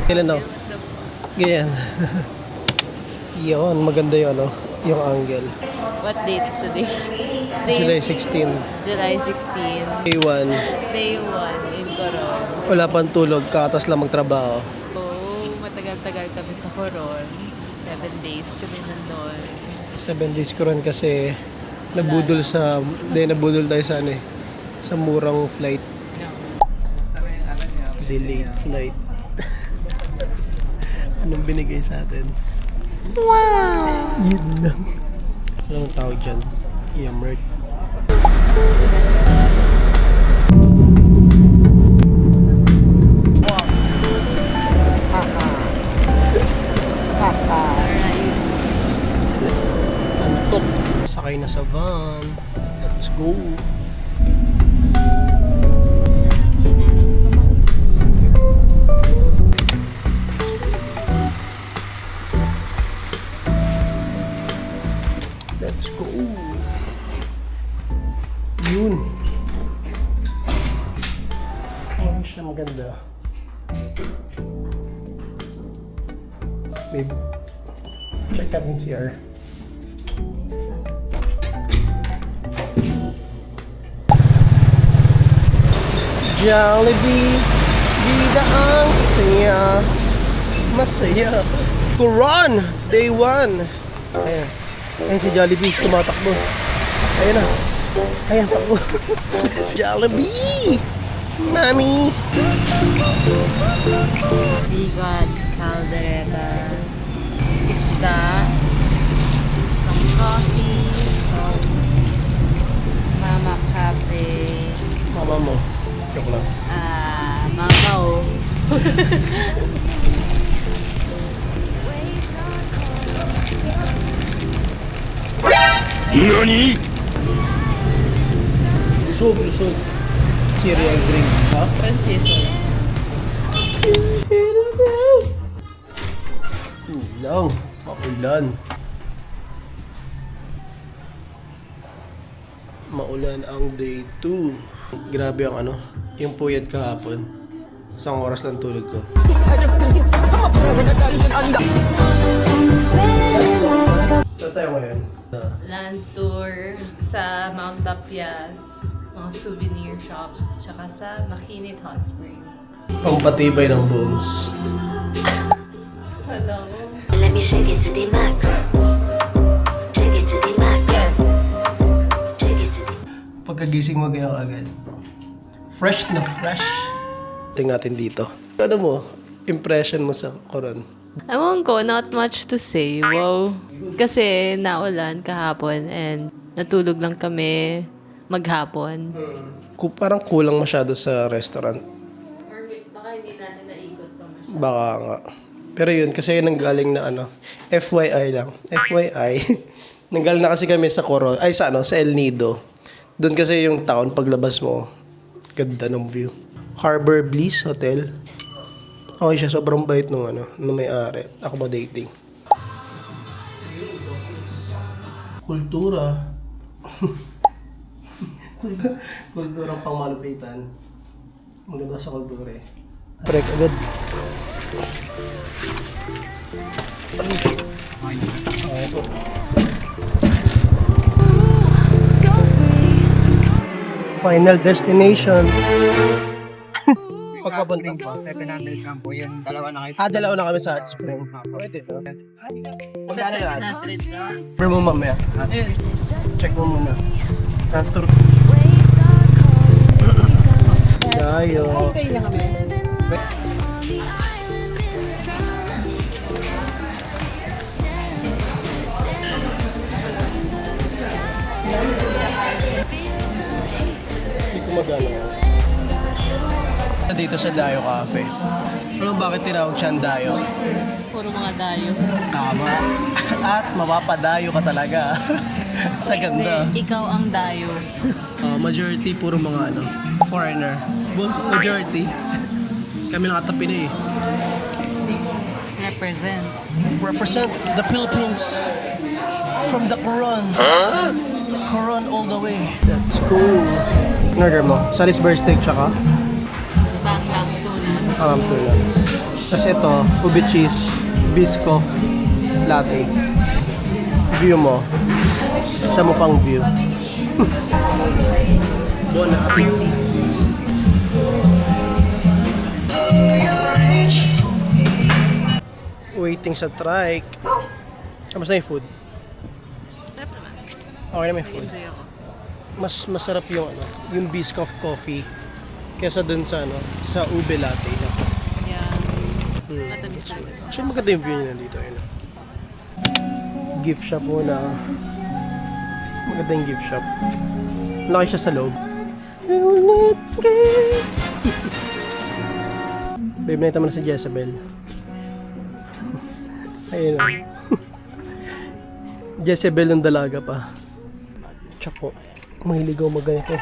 Kailan no? Ganyan. Yun, maganda yung ano, yung angle. What date today? July 16. July 16. Day 1. Day 1 in Coron. Wala pang tulog, kakatas lang magtrabaho. Oh, matagal-tagal kami sa Coron. 7 days kami nandun. 7 days ko rin kasi nabudol tayo sa ano eh, sa murang flight. No. Delayed flight. Anong binigay sa atin? Wow! Yun lang. Anong tawag dyan? Yamert. Antok. Sakay na sa van. Let's go. Let's go. Yun. Oh, siya maganda. Babe, check out yung CR. Jollibee, vida ang saya, masaya. Coron, day 1. Ayan. Ayan si Jollibee, tumatakbo. Ayan na. Ayan, takbo. Jollibee! Mami! Sigat, caldereta, isda, some coffee, some mama cafe, Mama mo. Joke lang. mamaw. NANI?! Lusog. Cereal drink. Ha? Transition. Ulang. Maulan. Maulan ang day 2. Grabe ang ano, yung puyat kahapon. Isang oras lang tulog ko. Saan tayo ngayon? Land tour sa Mount Tapias, mga souvenir shops, tsaka sa Makinit Hot Springs. Pampatibay ng bones. Hello. Let me shake it to the max. Shake it to the max. Shake it to the Pagkagising mo ganyan agad. Fresh na fresh. Tingnan natin dito. Ano mo? Impression mo sa Coron? Ewan ko, not much to say. Wow. Kasi naulan kahapon and natulog lang kami maghapon. Parang kulang masyado sa restaurant. Or baka hindi natin naikot pa masyado. Baka nga. Pero yun, kasi nanggaling na ano, FYI lang. FYI. Nanggaling na kasi kami sa Coron, sa El Nido. Doon kasi yung town, paglabas mo, ganda ng view. Harbor Bliss Hotel. Okay siya, sobrang bait nung may-ari. Accommodating. Kultura. Kulturang pangmalupitan. Maganda sa kultura eh. Break agad. Okay po. Final destination. Pagpapunta po, 700 campo, yung dalawa na kayo. dalawa na kami sa hot spring. Pwede no? Magkano yan? 700 lang. Pero mo mamaya. Ayun. Check mo muna. After. Tayo. Kayo na kami. Hindi ko magano. Dito sa Dayo Cafe. Alam bakit tinawag siyang Dayo? Puro mga dayo. Tama. At mapapadayo ka talaga. Sa ganda. Hindi, ikaw ang dayo. Majority puro mga foreigner. Majority. Kami nakatapi na eh. Represent. Represent the Philippines from the Coron. Coron all the way. That's cool. Order mo. Salisbury steak tsaka? Bang tuna. Tuna. Tapos ito, ube cheese, Biscoff latte. View mo. Isa mo pang view. Bon appetit. Waiting sa trike. Kamusta yung food? Sarap naman. Okay naman yung food. Enjoy ako. Mas masarap yung yung Biscoff coffee kaysa dun sa sa ube latte. Yeah. Matamis na. Actually maganda yung view niya dito. Gift shop muna. Maganda yung gift shop. Laki siya sa loob. Babe, nakita mo na si Jezebel. Ayun o. Jezebel ng dalaga pa. Tsako. Mahilig ako magganito.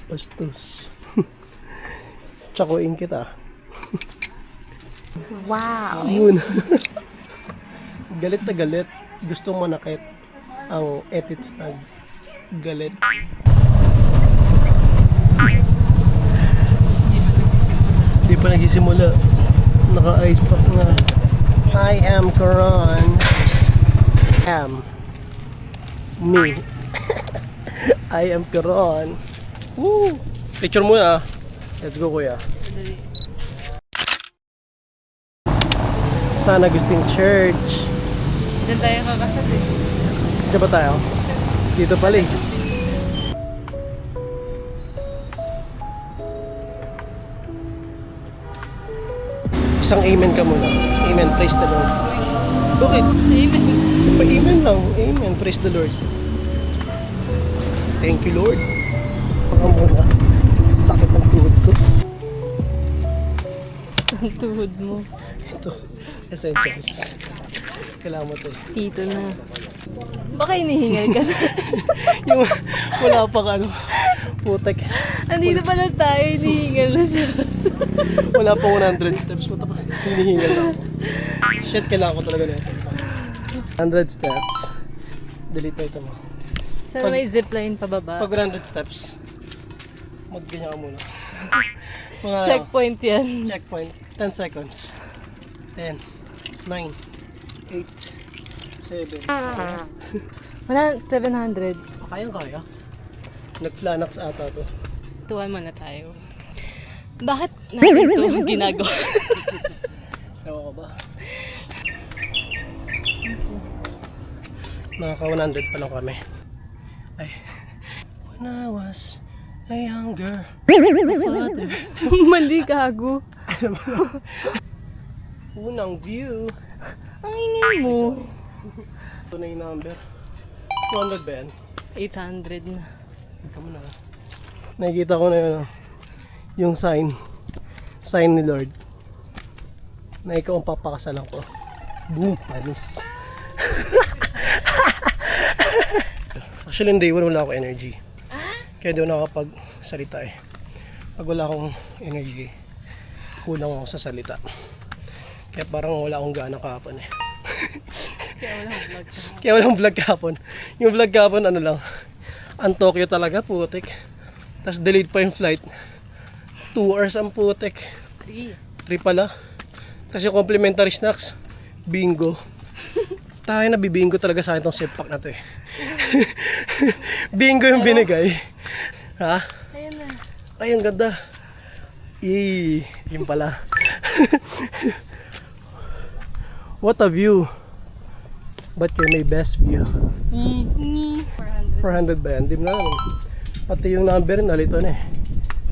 Bastos. Tsakuin kita. Wow! Yun. Galit na galit. Gustong manakit ang edit stag. Galit. Di pa nagsisimula. Naka-ice pack na. I am Karan. Me. I am Karan. Woo! Picture muna. Let's go, kuya. San Agustin Church. Diyan tayo kakasal eh. Diyan ba tayo? Dito pala eh. Isang amen ka muna. Amen, praise the Lord. Bakit? Amen. Amen lang. Amen, praise the Lord. Thank you, Lord. Baka muna. Sakit ang tuhod ko. Ang tuhod mo. Ito. Essentials. Kailangan mo ito eh. Tito na. Baka hinihingal ka na. Yung wala pang putek. Andito pala tayo, hinihingal na siya. Wala pang 100 steps. Puta pa. Hinihingal lang ako. Shit, kailangan ko talaga na ito. 100 steps. Delete na ito mo. Sana may zipline pababa. Pag 100 steps, magganyan ka muna. Mga Checkpoint yan. checkpoint. 10 seconds. 10, 9, 8, 7. Wala, 700. Kayang-kaya. Nag-flanax ata to. Tuwan mo na tayo. Bakit natin ito ginagawa? Ewan ko ba? Nakaka 100 pa lang kami. Ay. When I was a younger father. Mali, gago. Unang view. Ang ingay mo. Ito na yung number. 200 ba yan? 800 na. Ika mo na. Nakikita ko na yun. Yung sign. Sign ni Lord. Na ikaw ang papakasalan ko. Boom! Panis. Actually, day one wala akong energy. Kaya di ako nakakapagsalita eh. Pag wala akong energy, kulang ako sa salita. Kaya parang wala akong gana kahapon eh. Kaya walang vlog kahapon. Yung vlog kahapon ano lang, ang Tokyo talaga, putik. Tapos delayed pa yung flight. 2 hours ang putik. 3 pala. Tapos yung complimentary snacks, bingo. Tayo na bibingo talaga sa akin tong sepak na to eh. Bingo yung binigay. Ha? Ayun na. Ay, ang ganda. Yun pala. What a view. But you're my best view. 400 ba yan? Di mo na naman. Pati yung number, nalito na eh.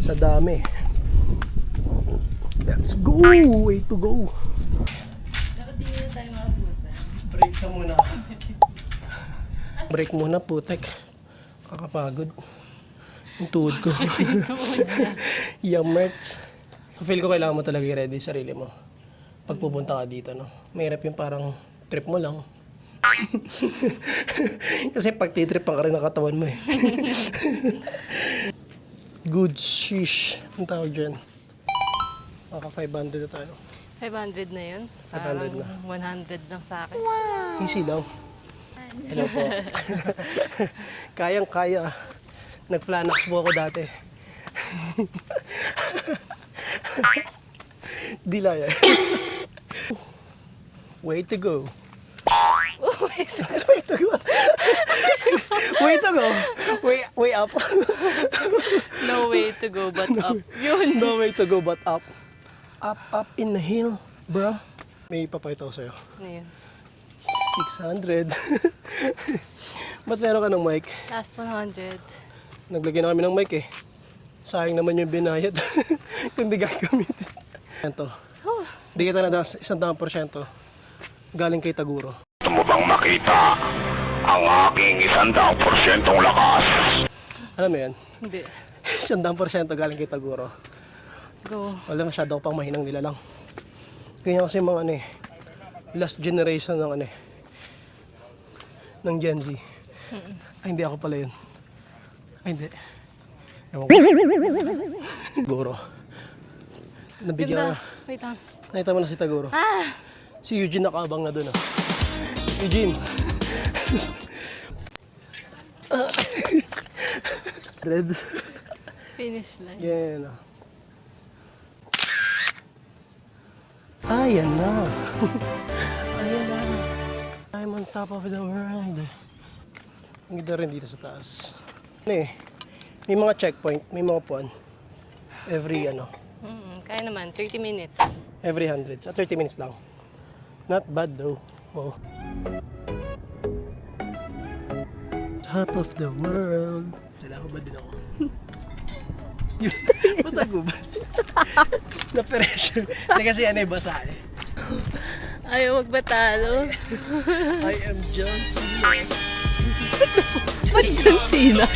Sa dami. Let's go! Way to go! Dapat di nyo tayo makabutan. Break ka muna. Break muna, putek. Kakapagod. Yung tuhod ko. Yammert. Feel ko kailangan mo talaga i-ready sarili mo. Pag pupunta ka dito, no? Mahirap yung parang trip mo lang. Kasi pag titrip ka rin ang katawan mo eh. Good shish. Ang tawag dyan. Maka 500 na tayo. 500 na yun? 500 na. 100 lang sa akin. Easy lang. Hello po. Kayang-kaya. Nag-flanax po ako dati. Dila yan. Way to go. Way to go. Way to go. Way up. No way to go but up. Yun. No way to go but up. Up in the hill, bro. May ipapakita ko sa'yo. Ngayon. 600. Ba't meron ka ng mic? Last 100. Naglagyan na kami ng mic eh. Sayang naman yung binayad. Kung di gagamitin. Ito. Di kita na 100%. Galing kay Taguro. Gusto mo bang makita ang aking 100% lakas? Alam mo yan? Hindi. 100% galing kay Taguro. Go. Wala masyado pang mahinang nilalang. Kaya kasi mga ano eh, last generation ng ano eh, ng Gen Z. Ay, hindi ako pala yun. Ay, hindi. Ewan ko. Taguro. Nabigyan Ganda. na. Wait lang. Nakita mo na si Taguro. Ah! Si Eugene nakabang na doon ah. Eugene. Red. Finish line. Yan ah. Ayan na. Ayan na. I'm on top of the world. Ang ganda rin dito sa taas. Ano eh, may mga checkpoint, may mga puan. Every Kaya naman, 30 minutes. every 100. Sa 30 minutes lang. Not bad though. Wow. Top of the world. Sala ko ba din ako? Ba't ako ba? Na-pressure. Hindi kasi ano basa eh. Ayaw magbatalo. I am John Cena. Ba't John Cena?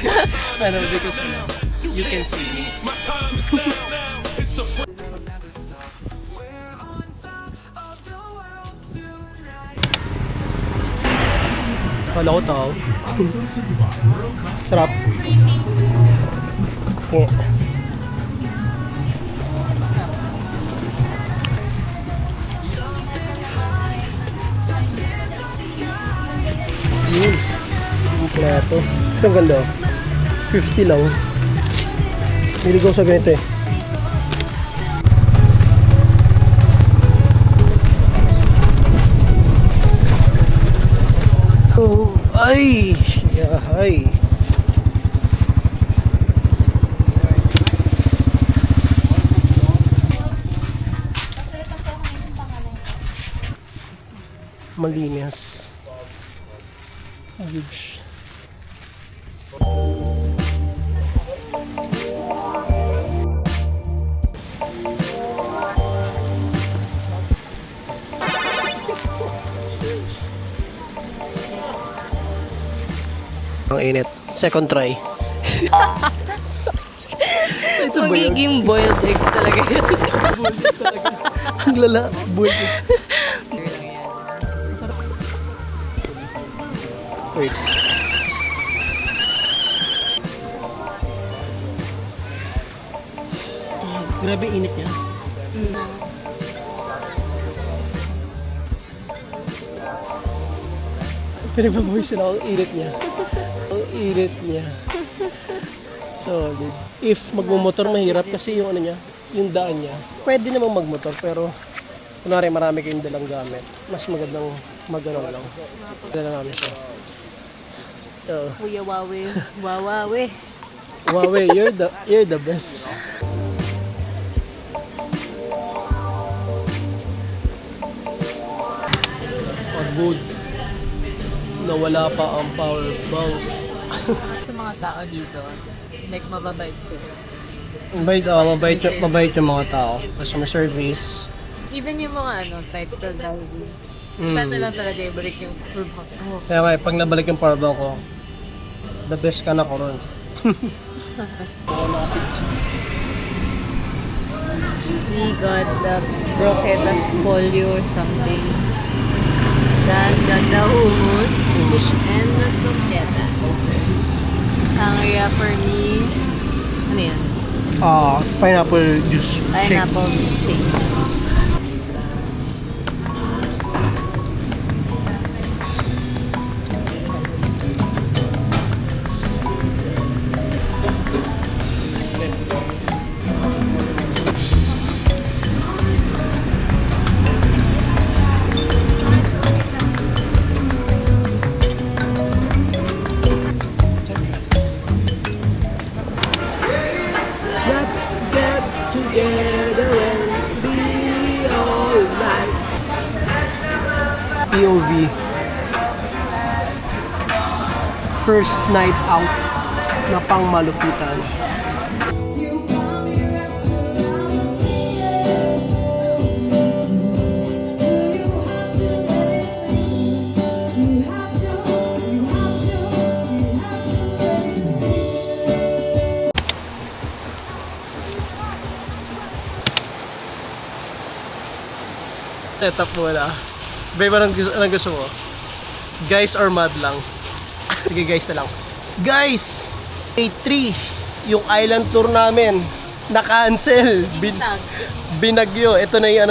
Ano, because you can see me. Kala ko tao. Sarap. Yeah. Yun. Kompleto. Ito ang ganda. 50 lang. Niligaw sa ganito eh. Oh, ay! Yahay! Malinis. Huge. Ang init. Second try. Ito ba yun? Magiging boiled egg talaga yun. Ang lala. Boiled egg. Wait. Grabe init niya. Pinagpapawisan ako, ang init niya. Ang init niya. Solid. If magmumotor mahirap kasi yung ano niya, yung daan niya. Pwede namang magmotor pero kunwari marami kayong dalang gamit. Mas magandang magano lang. Dala namin siya. Kuya Wawe. Wawawe. Huawei, you're the best. Pagod. Nawala pa ang power bank. Sa mga tao dito, like mababait sila. Mabait yung mga tao. Customer service. Even yung mga tricycle driving. Sana lang talaga i-break yung food mo. Kaya nga, pag nabalik yung power bank ko, the best ka na ko ron. We got the brochetas polio or something. Then got the hummus and the brochetas. Sangria for me. Ano yan? Pineapple juice. Pineapple shake. POV. First night out na pang malupitan. Setup muna. Babe, anong gusto mo? Guys or mad lang? Sige, guys na lang. Guys! Day 3, yung island tour namin, na-cancel. Binagyo. Ito na yung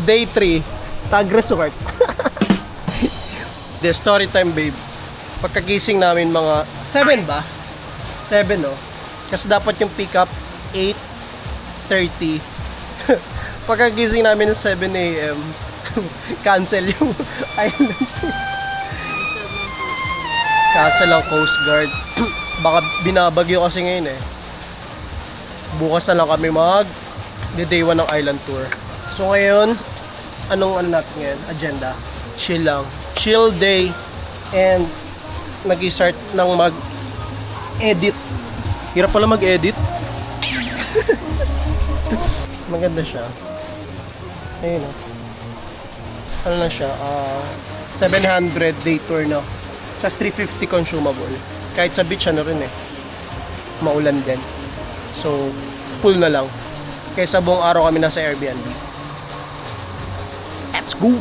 day 3, Tag Resort. The story time, babe. Pagkagising namin mga 7 ba? 7, no? Kasi dapat yung pick up 8:30. Pagkagising namin ng 7 a.m., cancel yung island tour. Cancel ang Coast Guard. Baka binabagyo kasi ngayon eh. Bukas na lang kami day 1 ng island tour. So ngayon, anong natin ngayon? Agenda. Chill lang. Chill day. And nag-start ng mag-edit. Hirap pala mag-edit. Maganda siya. Ayun o. Ano lang siya? 700 day tour na. Tapos 350 consumable. Kahit sa beach, ano rin eh. Maulan din. So, full na lang. Kaysa buong araw kami nasa Airbnb. Let's go!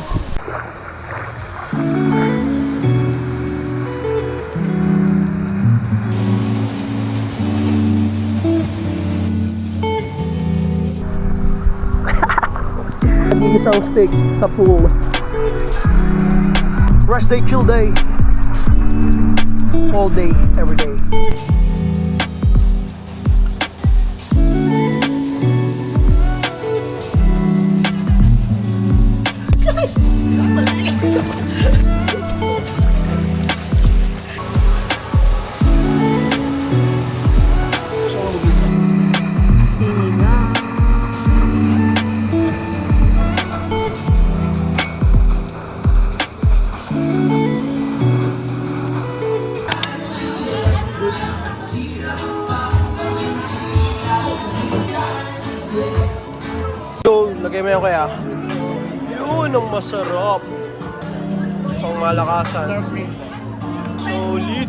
Isang steak sa pool. Rest day, chill day. All day, every day. So, lagay mo yung kaya. Yun ang masarap. Pang malakasan. Solid.